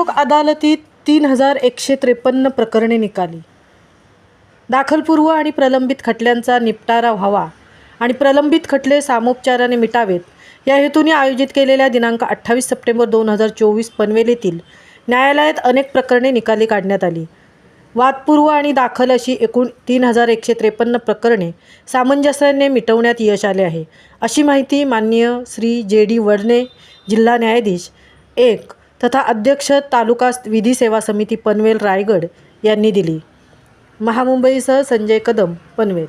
लोक अदालतीत 3153 प्रकरणे निकाली. दाखलपूर्व आणि प्रलंबित खटल्यांचा निपटारा व्हावा आणि प्रलंबित खटले सामोपचाराने मिटावेत या हेतूने आयोजित केलेल्या दिनांक 28 सप्टेंबर 2024 पनवेल येथील न्यायालयात अनेक प्रकरणे निकाली काढण्यात आली. वादपूर्व आणि दाखल अशी एकूण 3153 प्रकरणे सामंजस्याने मिटवण्यात यश आले आहे, अशी माहिती माननीय श्री जे.डी. वडणे, जिल्हा न्यायाधीश 1 तथा अध्यक्ष तालुका विधी सेवा समिती पनवेल रायगड यांनी दिली. महामुंबईसह संजय कदम, पनवेल.